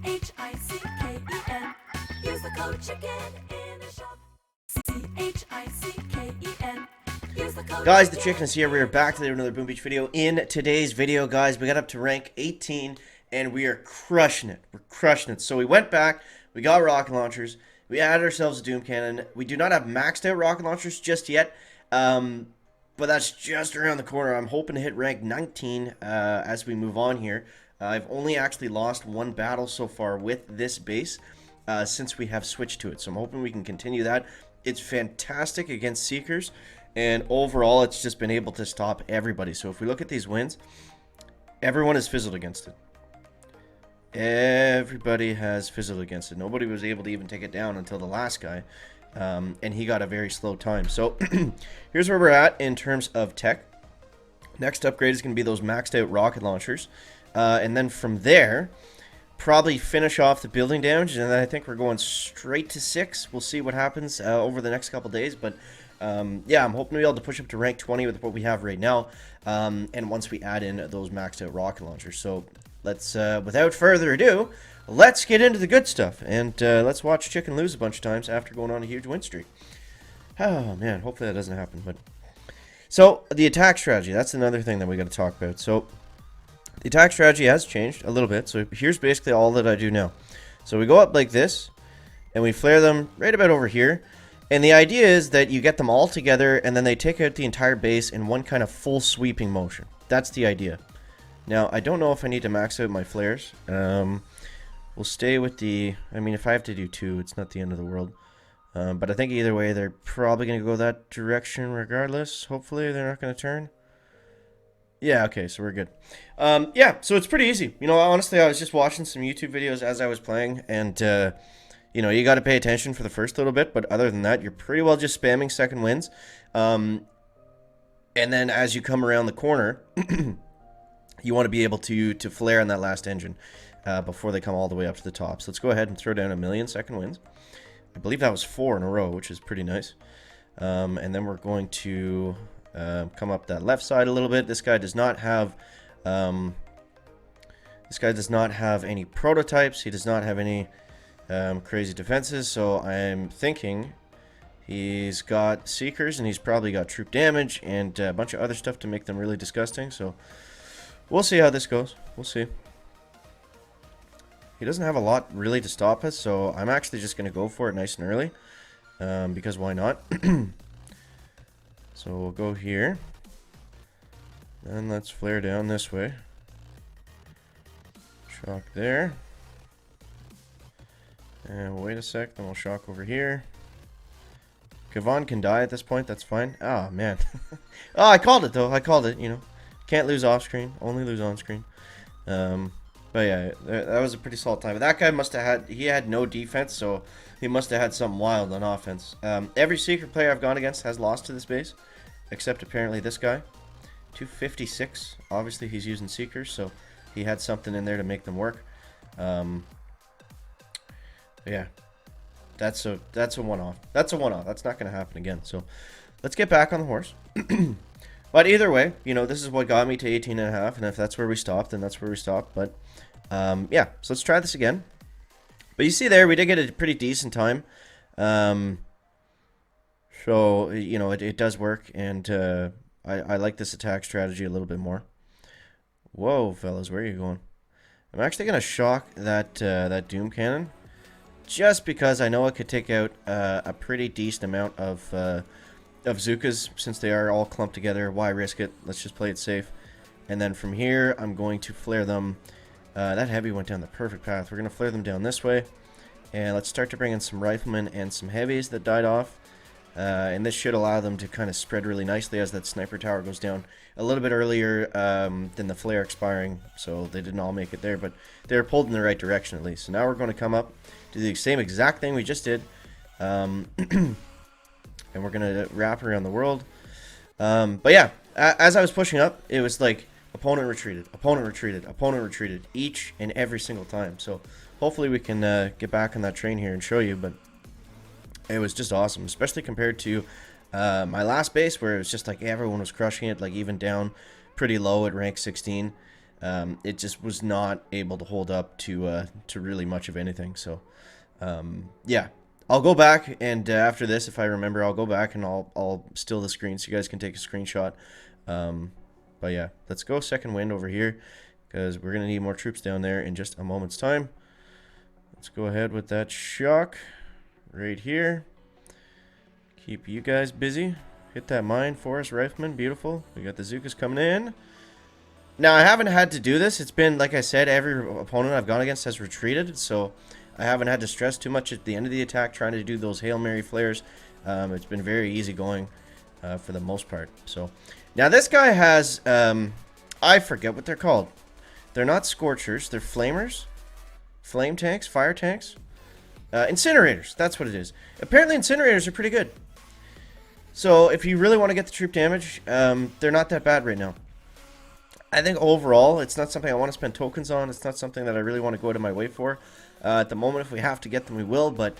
CHICKEN. Use the code chicken in the shop. CHICKEN. Use the code Guys, the chicken is here. We are back to another Boom Beach video. In today's video, guys, we got up to rank 18 and we are crushing it. We're crushing it. So we went back, we got rocket launchers, we added ourselves a Doom Cannon. We do not have maxed out rocket launchers just yet, but that's just around the corner. I'm hoping to hit rank 19 as we move on here. I've only actually lost one battle so far with this base since we have switched to it. So I'm hoping we can continue that. It's fantastic against Seekers, and overall it's just been able to stop everybody. So if we look at these wins, everyone has fizzled against it. Everybody has fizzled against it. Nobody was able to even take it down until the last guy, and he got a very slow time. So here's where we're at in terms of tech. Next upgrade is going to be those maxed out rocket launchers, and then from there probably finish off the building damage, and then I think we're going straight to 6. We'll see what happens over the next couple days, but yeah, I'm hoping to be able to push up to rank 20 with what we have right now, and once we add in those maxed out rocket launchers. So let's, without further ado, let's get into the good stuff, and let's watch Chicken lose a bunch of times after going on a huge win streak. Oh man, hopefully that doesn't happen. But so the attack strategy, that's another thing that we got to talk about. So the attack strategy has changed a little bit. So here's basically all that I do now. So we go up like this, and we flare them right about over here. And the idea is that you get them all together, and then they take out the entire base in one kind of full sweeping motion. That's the idea. Now, I don't know if I need to max out my flares. We'll stay with the... I mean, if I have to do 2, it's not the end of the world. But I think either way, they're probably going to go that direction regardless. Hopefully, they're not going to turn. Yeah, okay, so we're good. Yeah, so it's pretty easy. You know, honestly, I was just watching some YouTube videos as I was playing, and, you know, you got to pay attention for the first little bit, but other than that, you're pretty well just spamming second wins. And then as you come around the corner, you want to be able to flare on that last engine before they come all the way up to the top. So let's go ahead and throw down 1,000,000 second wins. I believe that was 4 in a row, which is pretty nice. And then we're going to... come up that left side a little bit. This guy does not have any prototypes. He does not have any crazy defenses, so I'm thinking he's got Seekers, and he's probably got troop damage and a bunch of other stuff to make them really disgusting. So we'll see how this goes. We'll see. He doesn't have a lot really to stop us, so I'm actually just going to go for it nice and early, because why not? So we'll go here, and let's flare down this way. Shock there. And we'll wait a sec, then we'll shock over here. Kavan can die at this point, that's fine. Oh, man. Oh, I called it, though. I called it, you know. Can't lose off-screen, only lose on-screen. But yeah, that was a pretty solid time. But that guy must have had... He had no defense, so he must have had something wild on offense. Every Secret player I've gone against has lost to this base, except apparently this guy. 256. Obviously, he's using Seekers, so he had something in there to make them work. Yeah, that's a one-off. That's a one-off. That's not going to happen again. So let's get back on the horse. But either way, you know, this is what got me to 18.5, and if that's where we stopped, then that's where we stopped. But yeah, so let's try this again. But you see there, we did get a pretty decent time. So, you know, it does work, and I like this attack strategy a little bit more. Whoa, fellas, where are you going? I'm actually going to shock that Doom Cannon, just because I know it could take out a pretty decent amount of Zookas, since they are all clumped together. Why risk it? Let's just play it safe. And then from here, I'm going to flare them. That heavy went down the perfect path. We're going to flare them down this way. And let's start to bring in some riflemen and some heavies that died off. And this should allow them to kind of spread really nicely as that sniper tower goes down a little bit earlier than the flare expiring. So they didn't all make it there, but they're pulled in the right direction at least. So now we're going to come up, do the same exact thing we just did. And we're going to wrap around the world. But yeah, as I was pushing up, it was like opponent retreated, opponent retreated, opponent retreated each and every single time. So hopefully we can get back on that train here and show you. But it was just awesome, especially compared to my last base, where it was just like everyone was crushing it, like even down pretty low at rank 16. it just was not able to hold up to really much of anything. So yeah, I'll go back, and after this, if I remember, I'll go back and I'll still the screen so you guys can take a screenshot. But yeah, let's go second wind over here, because we're gonna need more troops down there in just a moment's time. Let's go ahead with that shock right here. Keep you guys busy. Hit that mine, Forest Rifleman, beautiful. We got the Zookas coming in. Now, I haven't had to do this. It's been, like I said, every opponent I've gone against has retreated, so I haven't had to stress too much at the end of the attack trying to do those Hail Mary flares. It's been very easy going for the most part. So now this guy has, I forget what they're called. They're not Scorchers, they're Flamers. Flame tanks, fire tanks. Incinerators, that's what it is. Apparently incinerators are pretty good. So if you really want to get the troop damage, they're not that bad right now. I think overall, it's not something I want to spend tokens on. It's not something that I really want to go out of my way for. At the moment, if we have to get them, we will. But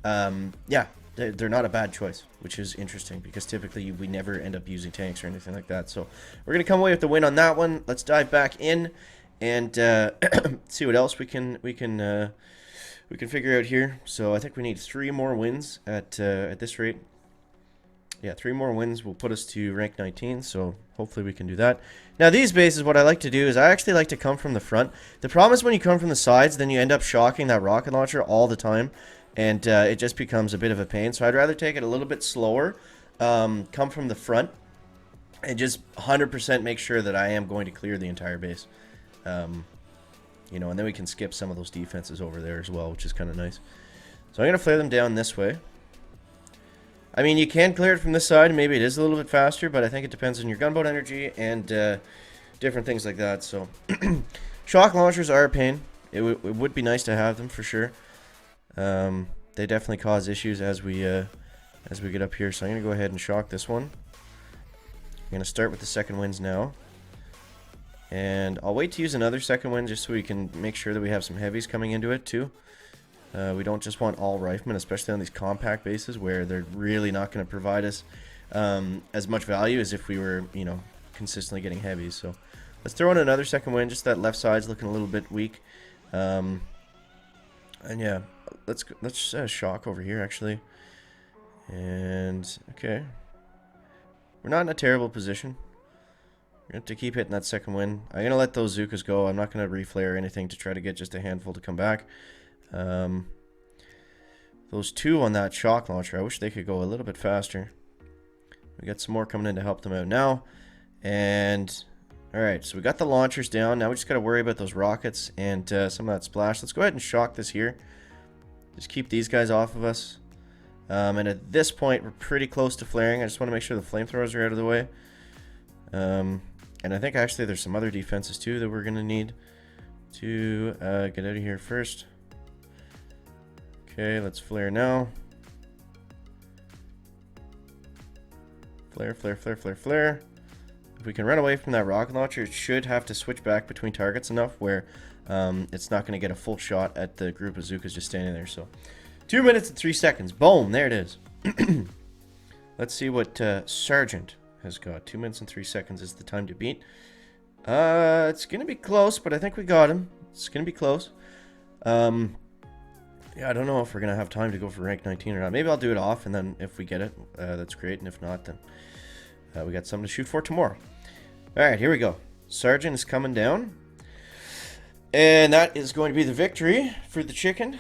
yeah, they're not a bad choice, which is interesting because typically we never end up using tanks or anything like that. So we're going to come away with the win on that one. Let's dive back in and see what else we can figure out here. So I think we need 3 more wins at this rate. Yeah, 3 more wins will put us to rank 19, so hopefully we can do that. Now, these bases, what I like to do is I actually like to come from the front. The problem is when you come from the sides, then you end up shocking that rocket launcher all the time, and it just becomes a bit of a pain. So I'd rather take it a little bit slower, come from the front, and just 100% make sure that I am going to clear the entire base. You know, and then we can skip some of those defenses over there as well, which is kind of nice. So I'm going to flare them down this way. I mean, you can clear it from this side, and maybe it is a little bit faster, but I think it depends on your gunboat energy and different things like that. So, shock launchers are a pain. It would be nice to have them for sure. They definitely cause issues as we get up here. So I'm gonna go ahead and shock this one. I'm gonna start with the second winds now, and I'll wait to use another second wind just so we can make sure that we have some heavies coming into it too. We don't just want all riflemen, especially on these compact bases where they're really not going to provide us as much value as if we were, you know, consistently getting heavies. So let's throw in another second wind. Just that left side's looking a little bit weak. And yeah, let's shock over here actually. And okay, we're not in a terrible position. We're going to have to keep hitting that second wind. I'm going to let those Zookas go. I'm not going to reflare anything to try to get just a handful to come back. Those 2 on that shock launcher, I wish they could go a little bit faster. We got some more coming in to help them out now. And alright, so we got the launchers down. Now we just got to worry about those rockets and some of that splash. Let's go ahead and shock this here. Just keep these guys off of us. And at this point, we're pretty close to flaring. I just want to make sure the flamethrowers are out of the way. And I think actually there's some other defenses too that we're going to need to get out of here first. Okay, let's flare now. Flare, flare, flare, flare, flare. If we can run away from that rocket launcher, it should have to switch back between targets enough where it's not going to get a full shot at the group of Zookas just standing there. So 2 minutes and 3 seconds. Boom, there it is. Let's see what Sergeant has got. 2 minutes and 3 seconds is the time to beat. It's going to be close, but I think we got him. It's going to be close. Yeah, I don't know if we're going to have time to go for rank 19 or not. Maybe I'll do it off, and then if we get it, that's great. And if not, then we got something to shoot for tomorrow. All right, here we go. Sergeant is coming down. And that is going to be the victory for the chicken.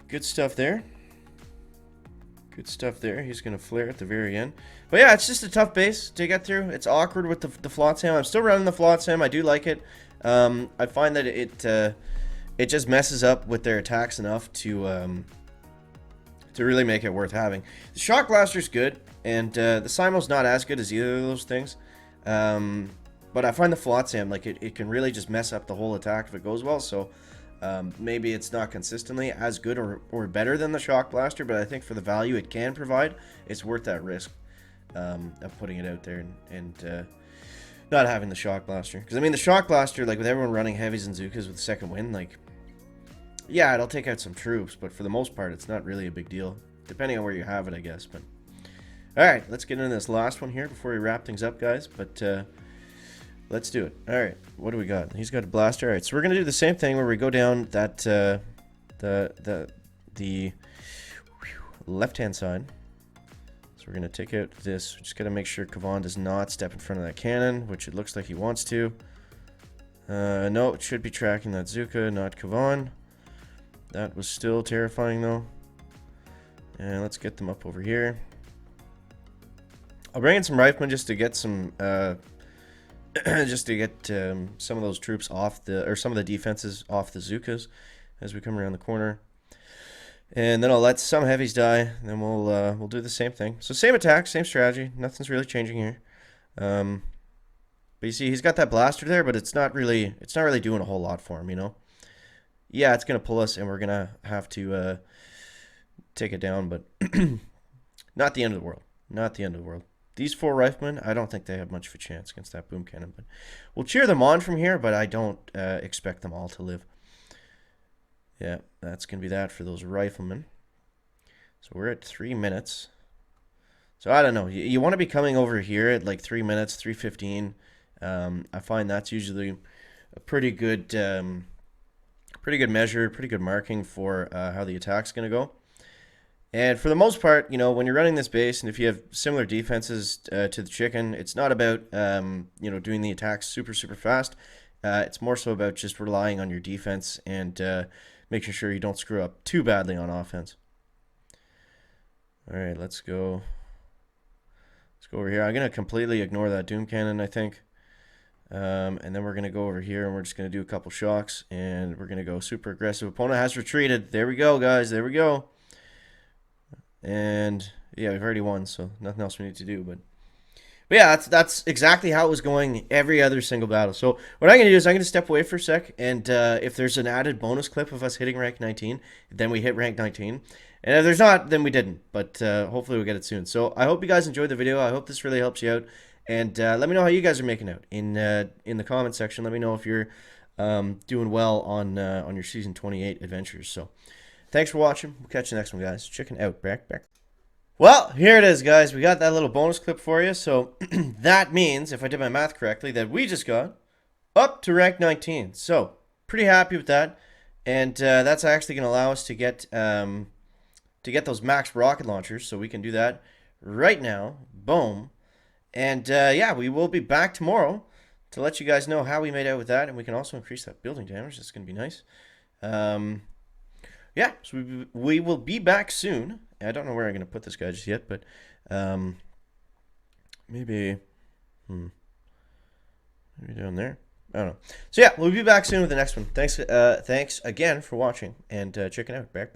Good stuff there. Good stuff there. He's going to flare at the very end. But yeah, it's just a tough base to get through. It's awkward with the Flotsam. I'm still running the Flotsam. I do like it. I find that it just messes up with their attacks enough to really make it worth having. The Shock Blaster's good, and the Simo's not as good as either of those things. But I find the Flotsam, like, it can really just mess up the whole attack if it goes well, so maybe it's not consistently as good or better than the Shock Blaster, but I think for the value it can provide, it's worth that risk of putting it out there and not having the Shock Blaster. Because, I mean, the Shock Blaster, like, with everyone running heavies and Zookas with the second wind, like, yeah, it'll take out some troops, but for the most part, it's not really a big deal. Depending on where you have it, I guess. But alright, let's get into this last one here before we wrap things up, guys. But Let's do it. All right. What do we got? He's got a blaster. All right. So we're gonna do the same thing where we go down that the left-hand side. So we're gonna take out this. We just gotta make sure Kavan does not step in front of that cannon, which it looks like he wants to. No, it should be tracking that Zuka, not Kavan. That was still terrifying though. And let's get them up over here. I'll bring in some riflemen just to get some, some of those troops off the, or some of the defenses off the Zukas as we come around the corner. And then I'll let some heavies die. Then we'll do the same thing. So same attack, same strategy. Nothing's really changing here. But you see, he's got that blaster there, but it's not really doing a whole lot for him, you know. Yeah, it's gonna pull us, and we're gonna have to take it down, but not the end of the world. Not the end of the world. These 4 riflemen, I don't think they have much of a chance against that boom cannon, but we'll cheer them on from here, but I don't expect them all to live. Yeah, that's going to be that for those riflemen. So we're at 3 minutes. So I don't know. You want to be coming over here at like 3 minutes, 3:15. I find that's usually a pretty good measure, pretty good marking for how the attack's going to go. And for the most part, you know, when you're running this base, and if you have similar defenses to the chicken, it's not about, you know, doing the attacks super fast. It's more so about just relying on your defense and making sure you don't screw up too badly on offense. All right, let's go. Let's go over here. I'm going to completely ignore that Doom Cannon, I think. And then we're going to go over here, and we're just going to do a couple shocks, and we're going to go super aggressive. Opponent has retreated. There we go, guys. There we go. And yeah, we've already won, so nothing else we need to do. But yeah, that's exactly how it was going every other single battle. So what I'm going to do is I'm going to step away for a sec, and if there's an added bonus clip of us hitting rank 19, then we hit rank 19. And if there's not, then we didn't. But hopefully we'll get it soon. So I hope you guys enjoyed the video. I hope this really helps you out. And let me know how you guys are making out in the comment section. Let me know if you're doing well on your Season 28 adventures. So thanks for watching. We'll catch you next one, guys. Chicken out. Back. Well, here it is, guys. We got that little bonus clip for you. So that means, if I did my math correctly, that we just got up to rank 19. So pretty happy with that. And that's actually going to allow us to get those max rocket launchers. So we can do that right now. Boom. And yeah, we will be back tomorrow to let you guys know how we made out with that. And we can also increase that building damage. That's going to be nice. Yeah, so we will be back soon. I don't know where I'm going to put this guy just yet, but maybe down there. I don't know. So yeah, we'll be back soon with the next one. Thanks again for watching, and check it out. Back.